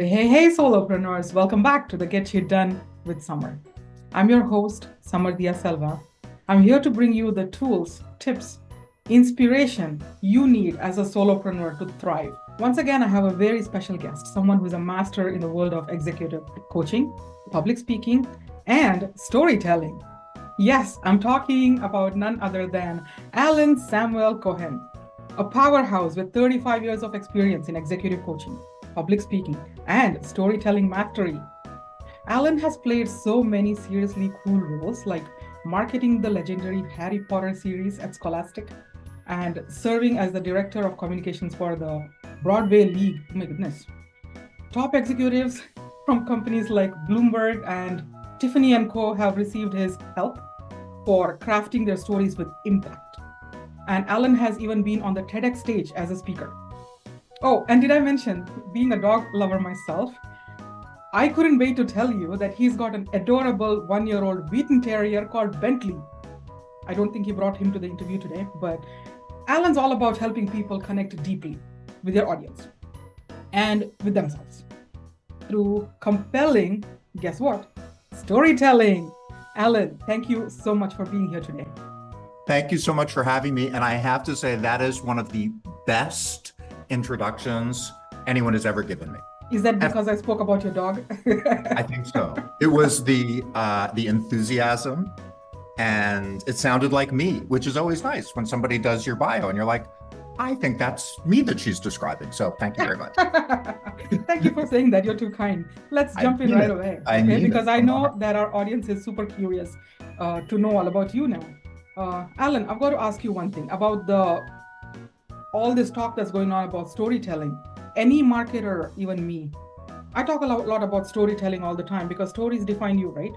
Hey, solopreneurs. Welcome back to the Get You Done with Summer. I'm your host, Summer Selva. I'm here to bring you the tools, tips, inspiration you need as a solopreneur to thrive. Once again, I have a very special guest, someone who's a master in the world of executive coaching, public speaking, and storytelling. Yes, I'm talking about none other than SAMUEL Cohen, a powerhouse with 35 years of experience in executive coaching, public speaking, and storytelling mastery. Alan has played so many seriously cool roles like marketing the legendary Harry Potter series at Scholastic and serving as the director of communications for the Broadway League. Oh my goodness. Top executives from companies like Bloomberg and Tiffany & Co. have received his help for crafting their stories with impact. And Alan has even been on the TEDx stage as a speaker. Oh, and did I mention, being a dog lover myself, I couldn't wait to tell you that he's got an adorable 1-year-old Wheaton Terrier called Bentley. I don't think he brought him to the interview today, but Alan's all about helping people connect deeply with their audience and with themselves through compelling, guess what? Storytelling. Alan, thank you so much for being here today. Thank you so much for having me. And I have to say that is one of the best introductions anyone has ever given me. Is that because I spoke about your dog? I think so. It was the enthusiasm, and it sounded like me, which is always nice when somebody does your bio and you're like, I think that's me that she's describing. So thank you very much. Thank you for saying that. You're too kind. Let's jump in right away. Okay, because I know that our audience is super curious to know all about you now. Alan, I've got to ask you one thing about all this talk that's going on about storytelling. Any marketer, even me, I talk a lot about storytelling all the time because stories define you, right?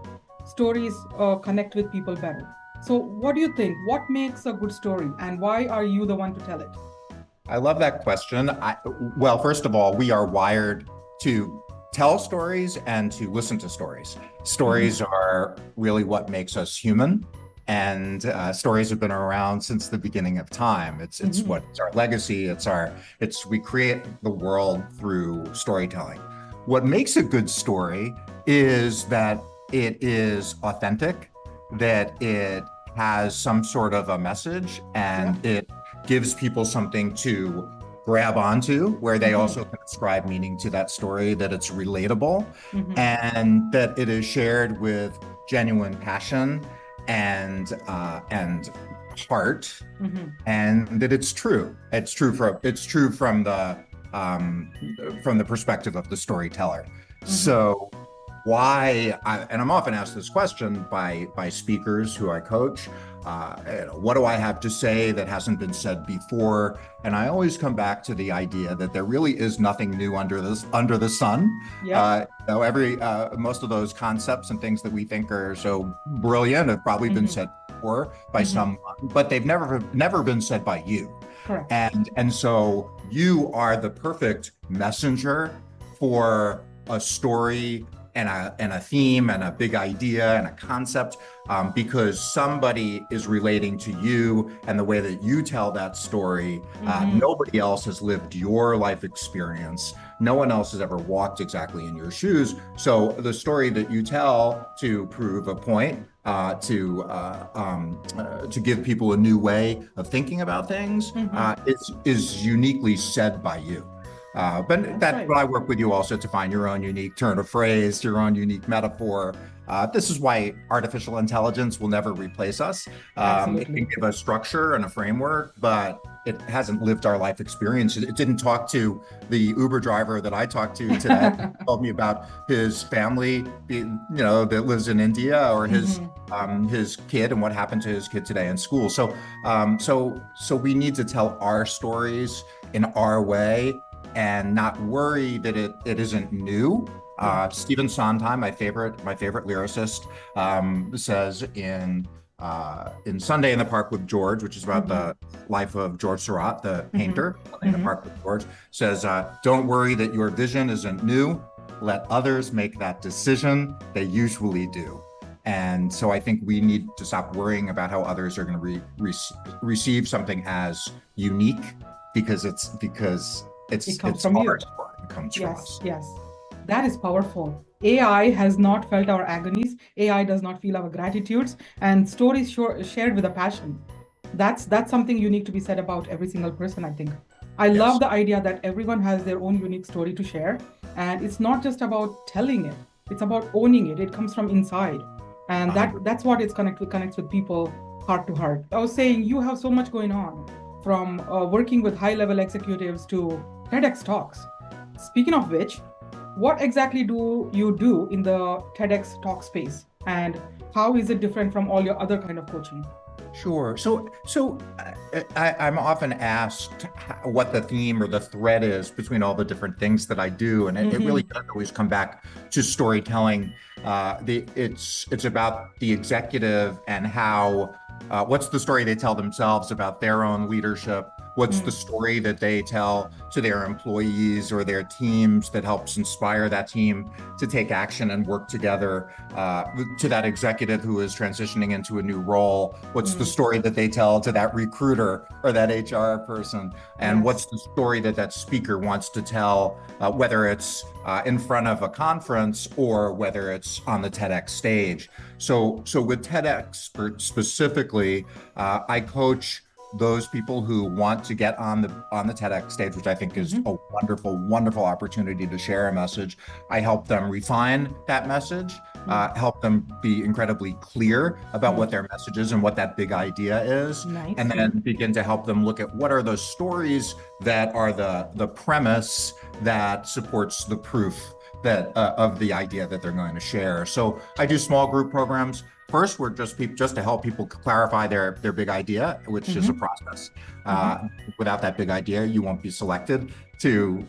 Stories connect with people better. So what do you think? What makes a good story and why are you the one to tell it? I love that question. Well, first of all, we are wired to tell stories and to listen to stories. Stories are really what makes us human. And stories have been around since the beginning of time. It's what's our legacy. We create the world through storytelling. What makes a good story is that it is authentic, that it has some sort of a message, and it gives people something to grab onto, where they also can ascribe meaning to that story, that it's relatable, and that it is shared with genuine passion and heart, and that it's true. It's true from the perspective of the storyteller. So why? And I'm often asked this question by speakers who I coach. What do I have to say that hasn't been said before? And I always come back to the idea that there really is nothing new under the sun. Most of those concepts and things that we think are so brilliant have probably been said before by someone, but they've never been said by you. Correct. And so you are the perfect messenger for a story and a theme and a big idea and a concept, because somebody is relating to you and the way that you tell that story. Nobody else has lived your life experience. No one else has ever walked exactly in your shoes. So the story that you tell to prove a point, to give people a new way of thinking about things, is uniquely said by you. But that's what I work with you also to find your own unique turn of phrase, your own unique metaphor. This is why artificial intelligence will never replace us. It can give a structure and a framework, but it hasn't lived our life experience. It didn't talk to the Uber driver that I talked to today. He told me about his family, that lives in India, or his kid and what happened to his kid today in school. So we need to tell our stories in our way and not worry that it isn't new. Stephen Sondheim, my favorite lyricist, says in Sunday in the Park with George, which is about the life of George Seurat, the painter. Sunday in the Park with George says, "Don't worry that your vision isn't new. Let others make that decision. They usually do." And so I think we need to stop worrying about how others are going to receive something as unique, because it's It comes from you. It comes from us. Yes. That is powerful. AI has not felt our agonies. AI does not feel our gratitudes, and stories shared with a passion. That's something unique to be said about every single person, I think. I love Yes, the idea that everyone has their own unique story to share, and it's not just about telling it. It's about owning it. It comes from inside, and 100. that's what connects with people heart to heart. I was saying you have so much going on, from working with high level executives to TEDx talks. Speaking of which, what exactly do you do in the TEDx talk space, and how is it different from all your other kind of coaching? Sure. I'm often asked what the theme or the thread is between all the different things that I do, and it really Mm-hmm. does always come back to storytelling. It's about the executive and how what's the story they tell themselves about their own leadership. What's the story that they tell to their employees or their teams that helps inspire that team to take action and work together? To that executive who is transitioning into a new role, what's the story that they tell to that recruiter or that HR person? And Yes. what's the story that that speaker wants to tell, whether it's in front of a conference or whether it's on the TEDx stage? So with TEDx specifically, I coach those people who want to get on the TEDx stage, which I think is a wonderful, wonderful opportunity to share a message. I help them refine that message, help them be incredibly clear about what their message is and what that big idea is, Nice. and then begin to help them look at what are those stories that are the premise that supports the proof that of the idea that they're going to share. So I do small group programs. First, we're just to help people clarify their big idea, which is a process. Without that big idea, you won't be selected to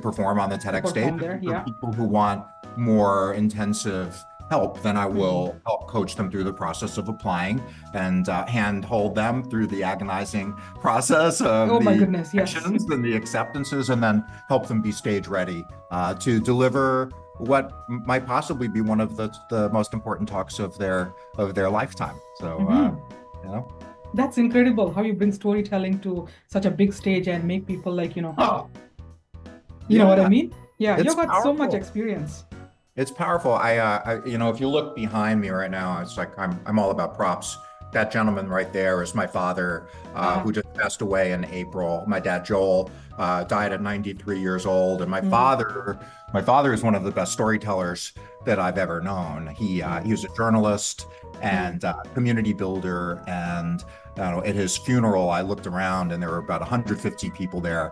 perform on the TEDx stage. Perform there, For yeah. people who want more intensive help, then I will help coach them through the process of applying and hand hold them through the agonizing process of Oh my the goodness, yes. actions and the acceptances, and then help them be stage ready to deliver what might possibly be one of the most important talks of their lifetime. So, you know, That's incredible how you bring storytelling to such a big stage and make people like, oh, you know what I yeah, mean? Yeah, it's you've got so much powerful. experience. It's powerful. If you look behind me right now, it's like I'm all about props. That gentleman right there is my father, Uh, who just passed away in April. My dad, Joel, died at 93 years old, and mhm. my father is one of the best storytellers that I've ever known. He was a journalist and community builder, and at his funeral, I looked around, and there were about 150 people there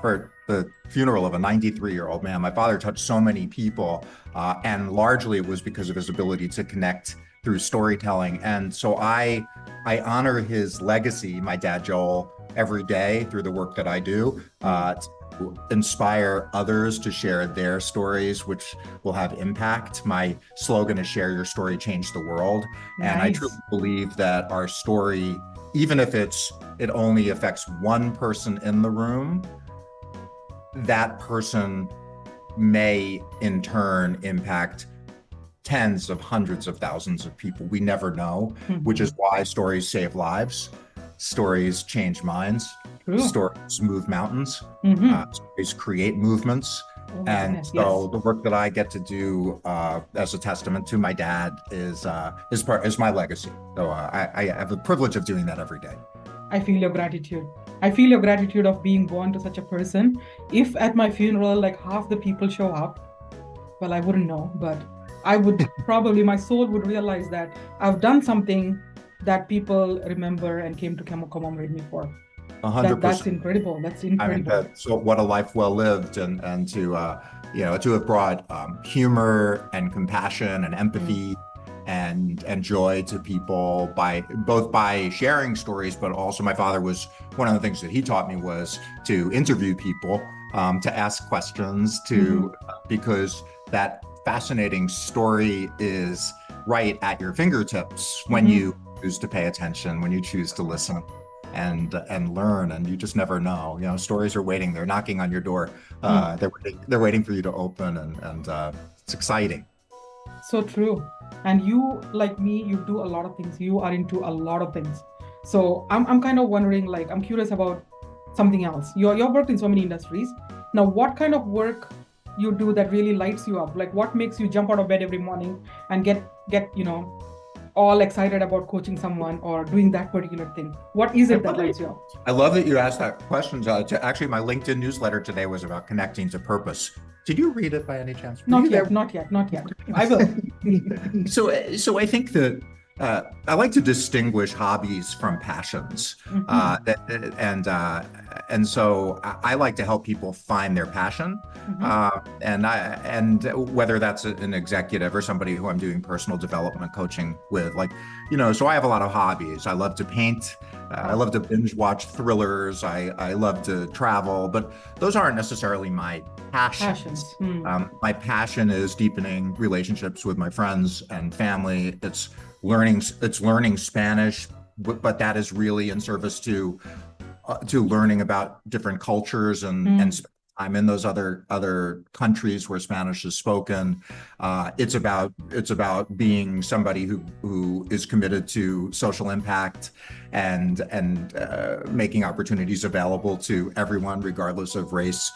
for the funeral of a 93-year-old man. My father touched so many people, and largely it was because of his ability to connect through storytelling. And so I honor his legacy, my dad Joel, every day through the work that I do, to inspire others to share their stories, which will have impact. My slogan is "Share your story, change the world," and I truly Nice. believe that our story, even if it only affects one person in the room, that person may in turn impact tens of hundreds of thousands of people. We never know, which is why stories save lives, stories change minds, True. stories move mountains, Hmm. stories create movements. Oh my And goodness, yes. so the work that I get to do as a testament to my dad is my legacy. So I have the privilege of doing that every day. I feel your gratitude. I feel your gratitude of being born to such a person. If at my funeral, like half the people show up, well, I wouldn't know, but I would probably, my soul would realize that I've done something that people remember and came to commemorate me for. That's 100%. incredible. That's I mean, incredible. so what a life well lived, and to have brought humor and compassion and Mm. empathy and joy to people by sharing stories, but also my father was one of the things that he taught me was to interview people, to ask questions, Mhm. because that fascinating story is right at your fingertips when Mhm. you choose to pay attention, when you choose to listen and learn, and you just never know. Stories are waiting, they're knocking on your door, Mm. they're waiting for you to open, and it's exciting. So true. And you, like me, you do a lot of things. You are into a lot of things. So I'm kind of wondering, like, I'm curious about something else. You've worked in so many industries. Now, what kind of work you do that really lights you up? Like what makes you jump out of bed every morning and get all excited about coaching someone or doing that particular thing? What is it that lights you up? I love that you asked that question. Actually, my LinkedIn newsletter today was about connecting to purpose. Did you read it by any chance? Not yet. I will. So I think that I like to distinguish hobbies from passions, and so I like to help people find their passion, and whether that's an executive or somebody who I'm doing personal development coaching with, so I have a lot of hobbies. I love to paint. I love to binge watch thrillers. I love to travel, but those aren't necessarily my passions. My passion is deepening relationships with my friends and family. It's learning Spanish, but that is really in service to learning about different cultures and spending time in those other countries where Spanish is spoken. It's about being somebody who is committed to social impact and making opportunities available to everyone, regardless of race,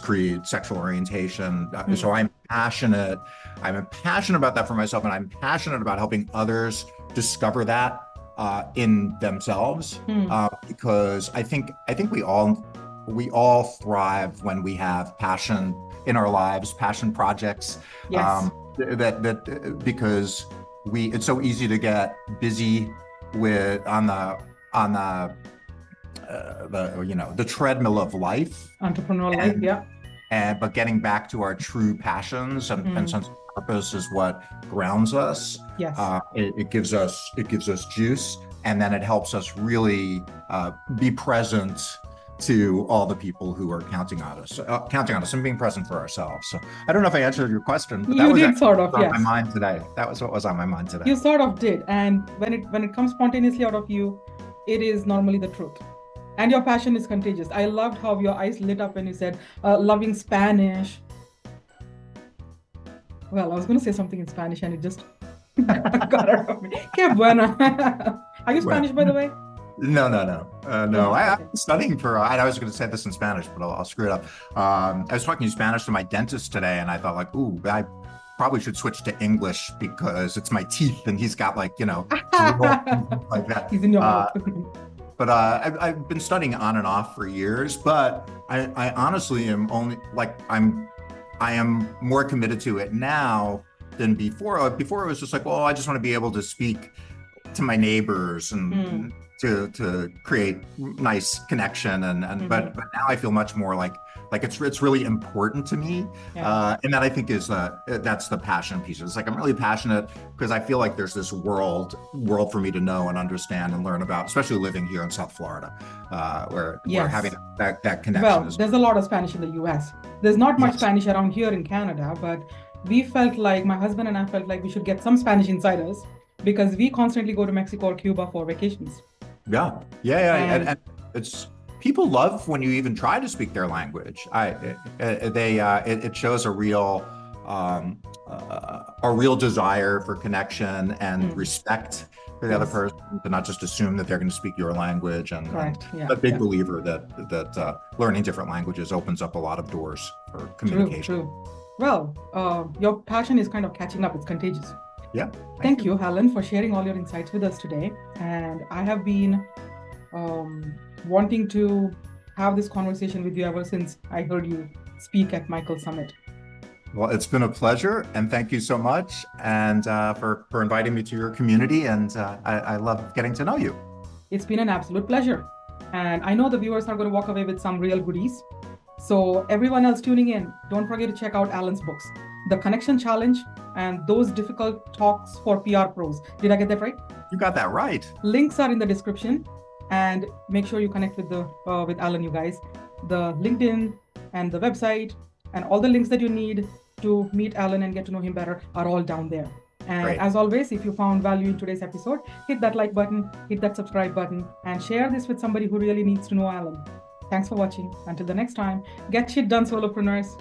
creed, sexual orientation. So I'm passionate about that for myself, and I'm passionate about helping others discover that in themselves, because I think we all thrive when we have passion in our lives, passion projects. Yes. Because it's so easy to get busy on the treadmill of life, entrepreneurial life, yeah. But getting back to our true passions and sense of purpose is what grounds us. Yes. It gives us juice, and then it helps us really be present to all the people who are counting on us and being present for ourselves. So I don't know if I answered your question, but you did sort of, yes. On my mind today. That was what was on my mind today. You sort of did, and when it comes spontaneously out of you, it is normally the truth. And your passion is contagious. I loved how your eyes lit up when you said loving Spanish. Well, I was going to say something in Spanish and it just got out of me. Que buena. Are you Spanish, by the way? No. I'm studying for, I was going to say this in Spanish, but I'll screw it up. I was talking Spanish to my dentist today, and I thought I probably should switch to English because it's my teeth, and he's got like that. He's in your mouth. But I've been studying on and off for years, but I honestly am I am more committed to it now than before. Before it was just like, well, I just want to be able to speak to my neighbors and to create nice connection, but now I feel much more like it's really important to me, and that I think is that's the passion piece. It's like I'm really passionate because I feel like there's this world for me to know and understand and learn about, especially living here in South Florida, where having that connection. Well, there's a lot of Spanish in the U.S. There's not much Spanish around here in Canada, but we felt like, my husband and I felt like we should get some Spanish inside us because we constantly go to Mexico or Cuba for vacations. Yeah. And it's, people love when you even try to speak their language. It shows a real desire for connection and respect for the other person, to not just assume that they're going to speak your language. And a big believer that learning different languages opens up a lot of doors for communication. True. Well, your passion is kind of catching up. It's contagious. Yeah. Thank you, Helen, for sharing all your insights with us today. And I have been wanting to have this conversation with you ever since I heard you speak at Michael Summit. Well, it's been a pleasure, and thank you so much, and for inviting me to your community. And I love getting to know you. It's been an absolute pleasure. And I know the viewers are going to walk away with some real goodies. So everyone else tuning in, don't forget to check out Alan's books, The Connection Challenge and Those Difficult Talks for PR Pros. Did I get that right? You got that right. Links are in the description, and make sure you connect with with Alan, you guys. The LinkedIn and the website and all the links that you need to meet Alan and get to know him better are all down there. And as always, if you found value in today's episode, hit that like button, hit that subscribe button, and share this with somebody who really needs to know Alan. Thanks for watching. Until the next time, get shit done, solopreneurs.